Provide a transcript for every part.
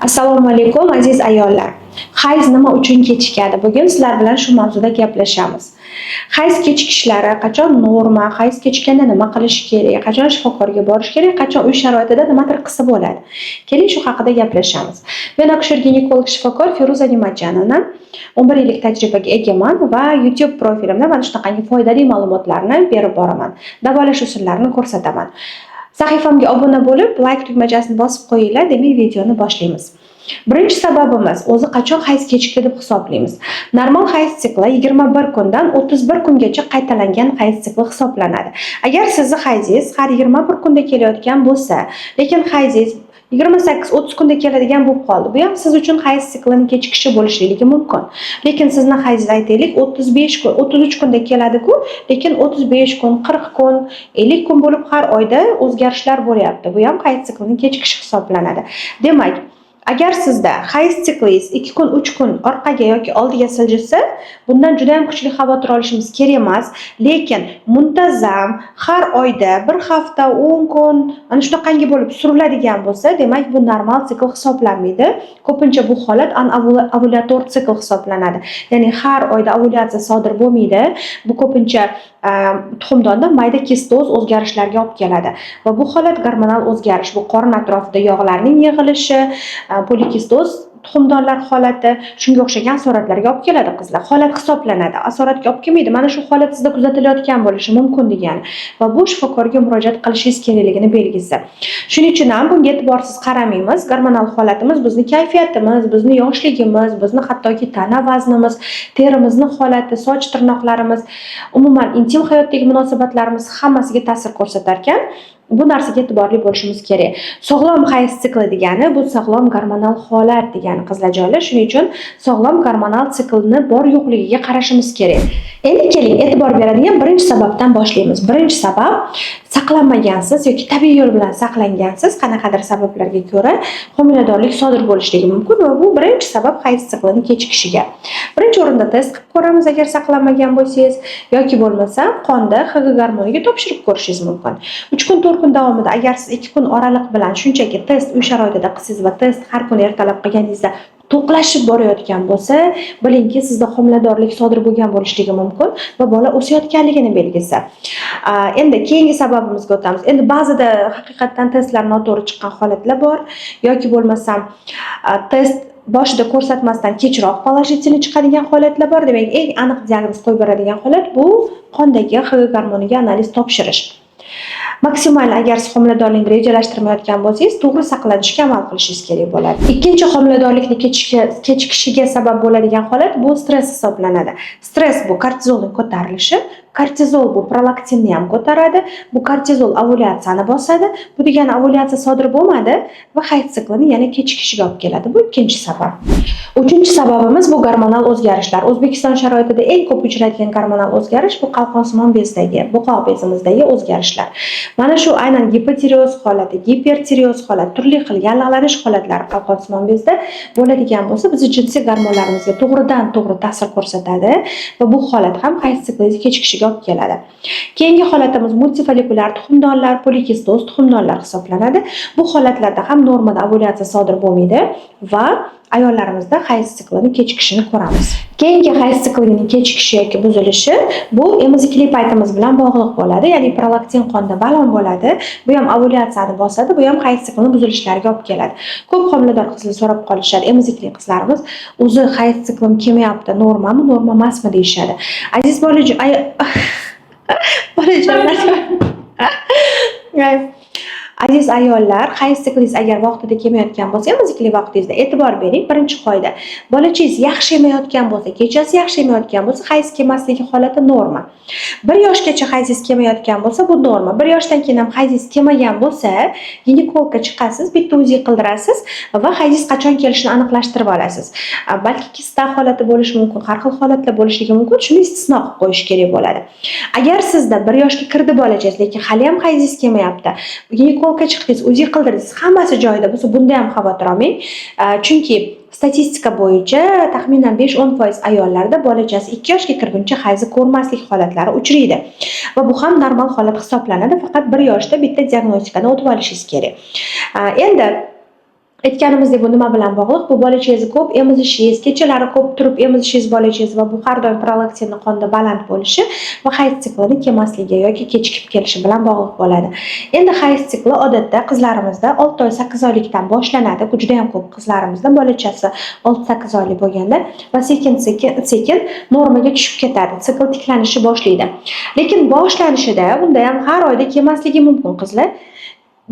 Assalomu alaykum aziz ayollar. Hayz nima uchun kechikadi? Bugun sizlar bilan shu mavzuda gaplashamiz. Hayz kechikishlari qachon norma, hayz kechikganda nima qilish kerak, qachon shifokorga borish kerak, qachon uy sharoitida nimadir qilsa bo'ladi. Keling shu haqida gaplashamiz. Men akushер-ginekolog shifokor Feruza Nimatjanova 11 yillik tajribaga egaman va YouTube profilimda mana shunaqangi foydali ma'lumotlarni berib boraman. Davolash usullarini ko'rsataman. Sahifamga obuna bo'lib, like tugmachasini bosib qo'yinglar, demak videoni boshlaymiz. Birinchi sababimiz o'zi qachon hayz kechikdi deb hisoblaymiz. Normal hayz sikli 21 kundan 31 kungacha qaytalangan hayz sikli hisoblanadi. Agar sizning hayzingiz har 21 kunda kelayotgan bo'lsa, lekin hayzingiz 28-30 kunda keladigan bo'lib qoldi. Bu ham siz uchun hayz siklining kechikishi bo'lishligi mumkin. Lekin sizning hayzingiz aytaylik 35 kun, 33 kunda keladi-ku, lekin 35 kun, 40 kun, 50 kun bo'lib har oyda o'zgarishlar bo'lyapti. Bu ham hayz siklining kechikishi hisoblanadi. Demak, agar sizda hayz siklingiz 2 kun, 3 kun orqaga yoki oldiga siljisa, bundan juda ham kuchli xavotir olishimiz kerak emas, lekin muntazam har oyda bir hafta, 10 kun ana shunaqangi bo'lib suriladigan bo'lsa, demak bu normal sikl hisoblanmaydi. Ko'pincha bu holat anovulyator sikl hisoblanadi. Ya'ni har oyda ovulyatsiya sodir bo'lmaydi. Bu ko'pincha tuxumdonda mayda kistoz o'zgarishlarga olib keladi va bu holat gormonal o'zgarish, bu qorin atrofida yog'larning yig'ilishi, polikistoz tuxumdonlar holati, shunga o'xshagan asoratlarga olib keladi qizlar. Holat hisoblanadi, asoratga olib kelmaydi. Mana shu holat sizda kuzatilayotgan bo'lishi mumkin degani va bu shifokorga murojaat qilishingiz kerakligini belgisi. Shuning uchun ham bunga e'tiborsiz qaramaymiz. Gormonal holatimiz bizning kayfiyatimiz, bizning yoshligimiz, bizning hattoki tana vaznimiz, terimizning holati, soch tirnoqlarimiz, umuman intim hayotdagi munosabatlarimiz hammasiga ta'sir ko'rsatar ekan. Bu narsaga e'tiborli bo'lishimiz kerak. Sog'lom hayz sikli degani bu sog'lom gormonal holat degani qizlarjoylar. Shuning uchun sog'lom gormonal siklni bor yo'qligiga qarashimiz kerak. Endi keling, e'tibor beradigan birinchi sababdan boshlaymiz. Birinchi sabab, saqlanmagansiz yoki tabiiy yo'l bilan saqlangansiz, qanaqadir sabablarga ko'ra homiladorlik sodir bo'lishligi mumkin va bu birinchi sabab hayz siklining kechikishiga. Birinchi o'rinda test qilib ko'ramiz agar saqlanmagan bo'lsangiz yoki bo'lmasa qonda Hg gormoniga topshirib ko'rishingiz mumkin. 3 kun 4 kun davomida agar siz 2 kun oraliq bilan shunchaki test uy sharoitida qilsangiz va test har kuni ertalab qilganingizda to'qlashib borayotgan bo'lsa, bilingki sizda homiladorlik sodir bo'lgan bo'lishligi mumkin va bola o'sayotganligini belgisi. Endi keyingi sababimizga o'tamiz. Endi ba'zida haqiqatan testlar noto'g'ri chiqqan holatlar bor yoki bo'lmasam test boshida ko'rsatmasdan kechroq положительный chiqadigan holatlar bor. Demak, eng aniq diagnoz qo'yib beradigan holat bu qondagi Hg gormoniga analiz topshirish. Maksimal agar siz homiladorlikni rejalashtirmayotgan bo'lsangiz, to'g'ri saqlanishga amal qilishingiz kerak bo'ladi. Ikkinchi homiladorlikni kechikishiga sabab bo'ladigan holat bu stress hisoblanadi. Stress bu kortizolning ko'tarilishi. Kortizol bu prolaktinni ham ko'taradi. Bu kortizol ovulyatsiyani bosadi. Bu degani ovulyatsiya sodir bo'lmadi va hayz siklini yana kechikishiga olib keladi. Bu ikkinchi sabab. Uchinchi sababimiz bu gormonal o'zgarishlar. O'zbekiston sharoitida eng ko'p uchraydigan gormonal o'zgarish bu qalqonsimon bezdagi, buqoq bezimizdagi o'zgarishlar. Mana shu aynan gipotireoz holati, gipertireoz holat, turli xil yallig'lanish holatlari qalqonsimon bezda bo'ladigan bo'lsa, bizning jinsiy gormonlarimizga to'g'ridan-to'g'ri ta'sir ko'rsatadi va bu holat ham hayz siklining kechikishiga olib keladi. Keyingi holatimiz multifolikulyar tuxumdonlar, polikistoz tuxumdonlar hisoblanadi. Bu holatlarda ham normada ovulyatsiya sodir bo'lmaydi va ayollarimizda hayz siklining kechikishini ko'ramiz. Keyingi hayz siklining kechikishi yoki buzilishi bu emizikli paytimiz bilan bog'liq bo'ladi. Ya'ni prolaktin qonda balon bo'ladi. Bu ham ovulyatsiyani bosadi, bu ham hayz siklining buzilishlariga olib keladi. Ko'p homilador qizlar so'rab qolishadi, emizikli qizlarimiz o'zi hayz siklim kelmayapti, normami, norma emasmi deyishadi. Aziz bolajonlar aziz ayollar, hayz siklingiz agar vaqtida kelmayotgan bo'lsa, emizikli vaqtingizda e'tibor bering. Birinchi qoida, bolachingiz yaxshi yemayotgan bo'lsa, kechasi yaxshi yemayotgan bo'lsa, hayz kelmasligi holati norma. 1 yoshgacha hayzingiz kelmayotgan bo'lsa, bu norma. 1 yoshdan keyin ham hayzingiz kelmagan bo'lsa, ginekologga chiqasiz, bitta UZI qildirasiz va hayzingiz qachon kelishini aniqlashtirib olasiz. Balki kista holati bo'lishi mumkin, har xil holatlar bo'lishligi mumkin, shuni istisno qilib qo'yish kerak bo'ladi. Agar sizda 1 yoshga kirdi bolachingiz, lekin hali ham hayzingiz kelmayapti, ginekologga chiqdingiz, UZI qildirdingiz, hammasi joyida bo'lsa, bunda ham xavotir olmang. Chunki statistika bo'yicha taxminan 5-10% ayollarda bolachasi 2 yoshga kirguncha hayzi ko'rmaslik holatlari uchraydi. Va bu ham normal holat hisoblanadi. Faqat 1 yoshda bitta diagnostikani o'tib olishingiz kerak. Endi Aytganimizdek, bu nima bilan bog'liq? Bu bola-changizni ko'p emizishingiz, kechalari ko'p turib emizishingiz bola-changiz va bu har doim prolaktinning qonda baland bo'lishi va hayz siklini kelmasligi yoki kechikib kelishi bilan bog'liq bo'ladi. Endi hayz sikli odatda qizlarimizda 6 oy 8 oylikdan boshlanadi. Bu juda ham ko'p qizlarimizda bolachasi 6-8 oylik bo'lganda va sekin normaga tushib ketadi. Sikl tiklanishi boshlaydi. Lekin boshlanishida bunda ham har oyda kelmasligi mumkin qizlar.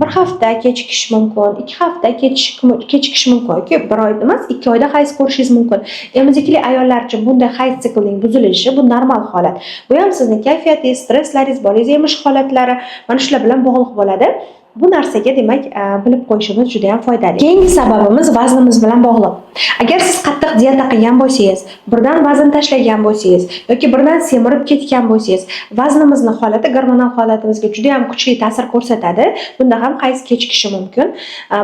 Bir hafta kechikish mumkin, 2 hafta kechikish mumkin yoki bir oy emas, 2 oyda hayz ko'rishingiz mumkin. Emizikli ayollar uchun bunday hayz siklining buzilishi bu normal holat. Bu ham sizning kayfiyatingiz, stresslaringiz, bolangiz emish holatlari mana shular bilan bog'liq bo'ladi. Bu narsaga demak bilib qo'yishimiz juda ham foydali. Keyingi sababimiz vaznimiz bilan bog'liq. Agar siz qattiq dieta qilgan bo'lsangiz, birdan vazn tashlagan bo'lsangiz yoki birdan semirib ketgan bo'lsangiz, vaznimizning holati gormonal holatimizga juda ham kuchli ta'sir ko'rsatadi. Bunda ham hayz kechikishi mumkin.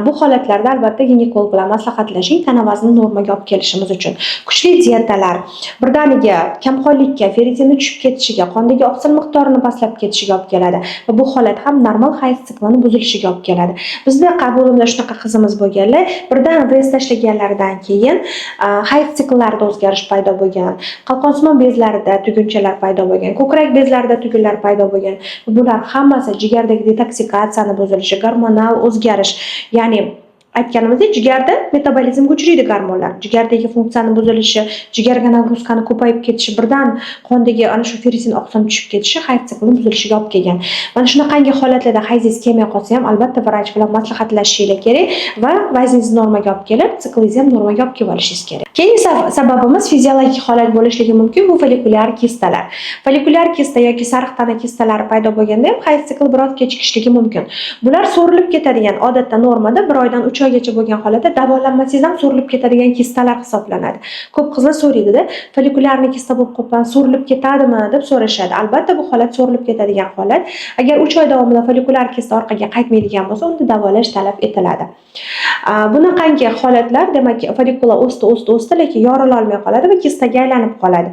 Bu holatlarda albatta ginekolog bilan maslahatlashing, tana vaznini normaga olib kelishimiz uchun. Kuchli dietalar birdaniga kamqonlikka, ferritinni tushib ketishiga, qondagi oqsil miqdorini pastlab ketishiga olib keladi va bu holat ham normal hayz siklini buzilishiga olib keladi. Bizda qabulimda shunaqa qizimiz bo'lganlar, birdan vez tashlaganlaridan keyin hayz siklarida o'zgarish paydo bo'lgan, qalqonsimon bezlarida tugunchalar paydo bo'lgan, ko'krak bezlarida tugunlar paydo bo'lgan. Bular hammasi jigardagi detoksikatsiyani buzilishi, gormonal o'zgarish, ya'ni aytganimizdek, jigarda metabolizmga uchraydi gormonlar. Jigardagi funksiyani buzilishi, jigarga nagruzkani ko'payib ketishi, birdan qondagi ana shu ferritin oqsimi tushib ketishi hayz siklining buzilishiga olib kelgan. Mana shunaqangi holatlarda hayzingiz kelmay qolsa ham albatta vrach bilan maslahatlashishingiz kerak va vazningizni normaga olib kelib, siklingizni ham normaga olib kelib olishingiz kerak. Keyingi sababimiz fiziologik holat bo'lishligi mumkin, bu folikulyar kistalar. Folikulyar kista yoki sariq tana kistalari paydo bo'lganda ham hayz sikli biroz kechikishligi mumkin. Bular so'rilib ketadigan, odatda normada 1 oydan 3 oygacha bo'lgan holatda davolanmasangiz ham so'rilib ketadigan kistalar hisoblanadi. Ko'p qizlar so'raydi-da, folikulyarni kista bo'lib qolgan, so'rilib ketadimi deb so'rashadi. Albatta bu holat so'rilib ketadigan holat. Agar 3 oy davomida folikulyar kista orqaga qaytmaydigan bo'lsa, unda davolash talab etiladi. Bunaqangi holatlar demak folikula o'sdi, lekin yorila olmay qoladi va kistaga aylanib qoladi.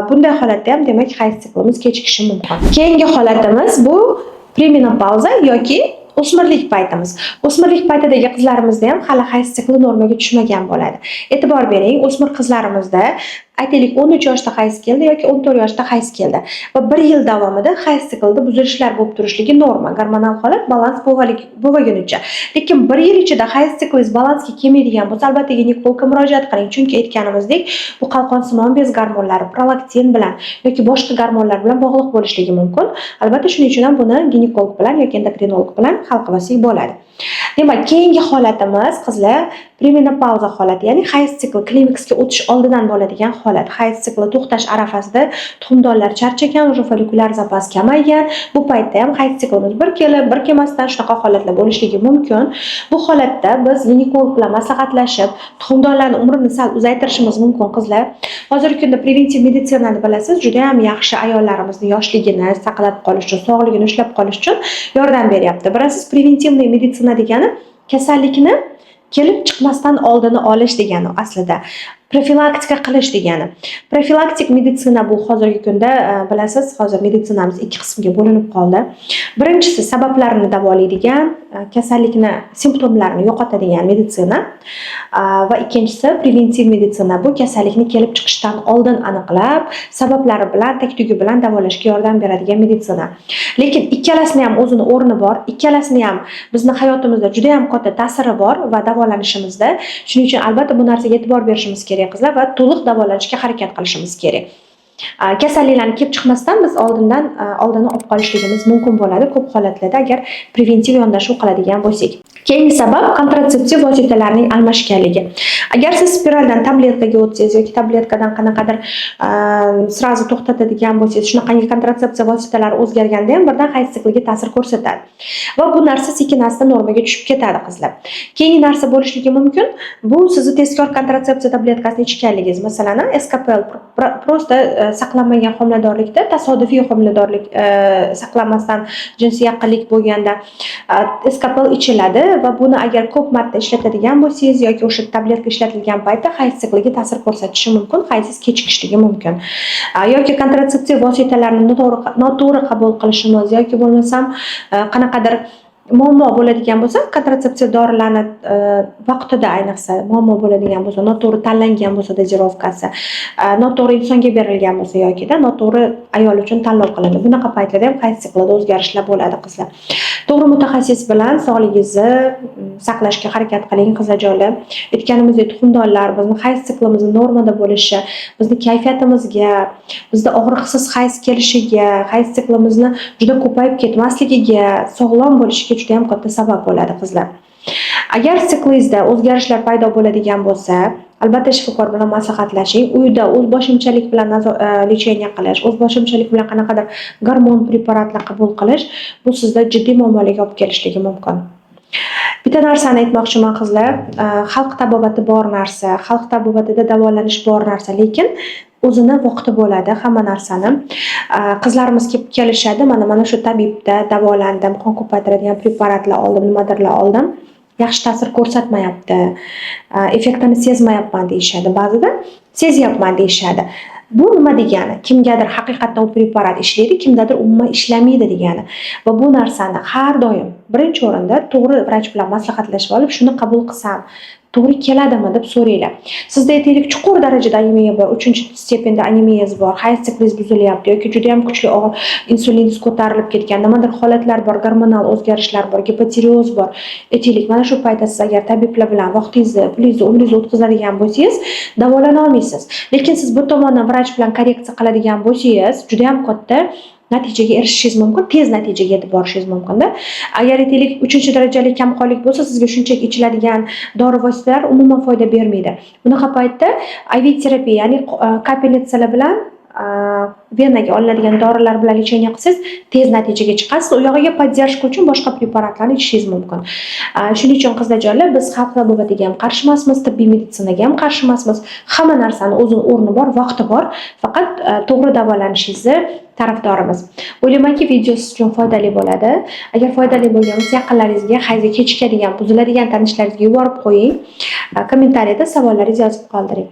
Bunday holatda ham demak hayz siklimiz kechikishi mumkin. Keyingi holatimiz bu premenopauza yoki o'smirlik paytimiz. O'smirlik paytidagi qizlarimizda ham hali hayz sikli normaga tushmagan bo'ladi. E'tibor bering, o'smir qizlarimizda aytaylik 13 yoshda hayz keldi yoki 14 yoshda hayz keldi va 1 yil davomida hayz siklida buzilishlar bo'lib turishligi norma. Gormonal holat balans bo'lmagunicha. Lekin 1 yil ichida hayz siklingiz balansga kelmaydigan bo'lsa, albatta ginekologga murojaat qiling. Chunki aytganimizdek, bu qalqonsimon bez gormonlari, prolaktin bilan yoki boshqa gormonlar bilan bog'liq bo'lishligi mumkin. Albatta shuning uchun ham buni ginekolog bilan yoki endokrinolog bilan hal qilsak bo'ladi. Demak, keyingi holatimiz qizlar premenopauza holati, ya'ni hayz sikli klimaksga o'tish oldidan bo'ladigan holat. Hayz sikli to'xtash arafasida tuxumdonlar charchagan, o'sha folikulyar zapas kamaygan. Bu paytda ham hayz siklimiz bir kelib, bir kelmasdan shunaqa holatlar bo'lishligi mumkin. Bu holatda biz ginekolog bilan maslahatlashib, tuxumdonlarning umrini sal uzaytirishimiz mumkin qizlar. Hozirgi kunda preventiv meditsinani bilasiz, juda ham yaxshi ayollarimizni yoshligini saqlab qolish uchun, sog'ligini ushlab qolish uchun yordam beryapti. Bilasiz, preventivniy meditsina degani kasallikni kelib chiqmasdan oldini olish degani aslida. Profilaktika qilish degani. Profilaktik meditsina bu hozirgi kunda bilasiz, hozir meditsinamiz 2 qismga bo'linib qoldi. Birinchisi sabablarini davolaydigan, kasallikni simptomlarini yo'qotadigan meditsina va ikkinchisi preventiv meditsina. Bu kasallikni kelib chiqishdan oldin aniqlab, sabablari bilan, taktugi bilan davolashga yordam beradigan meditsina. Lekin ikkalasining ham o'zini o'rni bor, ikkalasining ham bizning hayotimizda juda ham katta ta'siri bor va davolanishimizda. Shuning uchun albatta bu narsaga e'tibor berishimiz kerak qizlar va to'liq davolanishga harakat qilishimiz kerak. Kasalliklarni kelib chiqmasdan biz oldini olib qolishligimiz mumkin bo'ladi ko'p holatlarda agar preventiv yondashuv qiladigan bo'lsak. Keyingi sabab kontratseptiv vositalarining almashganligi. Agar siz spiraldan tabletkaga o'tsangiz yoki tabletkadan qanaqadir srazu to'xtatadigan bo'lsangiz, shunaqangi kontratsepsiya vositalari o'zgarganda ham birdan hayz sikliga ta'sir ko'rsatadi. Va bu narsa sekin-asta normaga tushib ketadi qizlar. Keyingi narsa bo'lishligi mumkin, bu sizni tezkor kontratsepsiya tabletkasini ichganligingiz. Masalan, SKPL prosta saqlanmagan homiladorlikda, tasodifiy homiladorlik saqlanmasdan jinsiy yaqinlik bo'lganda SKPL ichiladi va buni agar ko'p marta ishlatadigan bo'lsangiz yoki o'sha tabletka ishlatilgan paytda hayz sikliga ta'sir ko'rsatishi mumkin, hayzingiz kechikishligi mumkin. Yoki kontratseptiv vositalarni noto'g'ri qabul qilishimiz yoki bo'lmasam qanaqadir muammo bo'ladigan bo'lsa, kontratsepsiya dorilarni vaqtida ayniqsa muammo bo'ladigan bo'lsa, noto'g'ri tanlangan bo'lsa dozirovkasi, noto'g'ri insonga berilgan bo'lsa yokida noto'g'ri ayol uchun tanlov qilindi. Bunaqa paytlarda ham hayz siklida o'zgarishlar bo'ladi qizlar. To'g'ri mutaxassis bilan sog'lig'ingizni saqlashga harakat qiling qizlarjonlar. Aytganimizdek tuxumdonlar bizni hayz siklimizni normada bo'lishi, bizni kayfiyatimizga, bizda og'riqsiz hayz kelishiga, hayz siklimizni juda ko'payib ketmasligiga, sog'lom bo'lishiga juda ham katta sabab bo'ladi qizlar. Agar siklingizda o'zgarishlar paydo bo'ladigan bo'lsa, albatta shifokor bilan maslahatlashing. Uyda o'zboshimchalik bilan lecheniya qilish, o'zboshimchalik bilan qanaqadir gormon preparatlar qabul qilish bu sizda jiddiy muammolarga olib kelishligi mumkin. Bitta narsani aytmoqchiman qizlar, xalq tabobati bor narsa, xalq tabobatida davolanish bor narsa, lekin o'zini vaqti bo'ladi hamma narsani. Qizlarimiz kelishadi, mana shu tabibda davolandim, qon ko'paytiradigan preparatlar oldim, nimadirlar oldim. Yaxshi ta'sir ko'rsatmayapti, effektini sezmayapman deyishadi. Ba'zida sezyapman deyishadi. Bu nima degani? Kimgadir haqiqatdan u preparat ishlaydi, kimdadir umuman ishlamaydi degani. Va bu narsani har doim birinchi o'rinda to'g'ri vrach bilan maslahatlashib olib, shuni qabul qilsam to'g'ri keladimi deb so'ranglar. Sizda aytaylik chuqur darajada anemiya bor, 3-stependa anemiyangiz bor, hayz siklingiz buzilyapti yoki juda ham kuchli insuliningiz ko'tarilib ketgan, nimadir holatlar bor, gormonal o'zgarishlar bor, gipotireoz bor. Aytaylik, mana shu paytda siz agar tabiblar bilan vaqtingizni, pulingizni, umringizni o'tkazadigan bo'lsangiz, davolana olmaysiz. Lekin siz bir tomondan vrach bilan korreksiya qiladigan bo'lsangiz, juda ham katta natijaga erishishingiz mumkin, tez natijaga yetib borishingiz mumkin-da. Agar aytaylik 3-darajali kamqonlik bo'lsa, sizga shunchaki ichiladigan dori vositalar umuman foyda bermaydi. Bunaqa paytda IV terapiya, ya'ni kapelnitsalar bilan venaga olinadigan dorilar bilan lecheniya qilsangiz, tez natijaga chiqasiz. U yog'iga podдержка uchun boshqa preparatlarni ichishingiz mumkin. Shuning uchun qizlarjonlar, biz xalq tabobatiga ham qarshi emasmiz, tibbiy meditsinaga ham qarshi emasmiz. Hamma narsani o'zini o'rni bor, vaqti bor. Faqat to'g'ri davolanishingizni tarafdorimiz. O'ylaymanki, video siz uchun foydali bo'ladi. Agar foydali bo'lgan bo'lsa, yaqinlaringizga, hayzga kechikadigan, buziladigan tanishlaringizga yuborib qo'ying. Kommentariyada savollaringizni yozib qoldiring.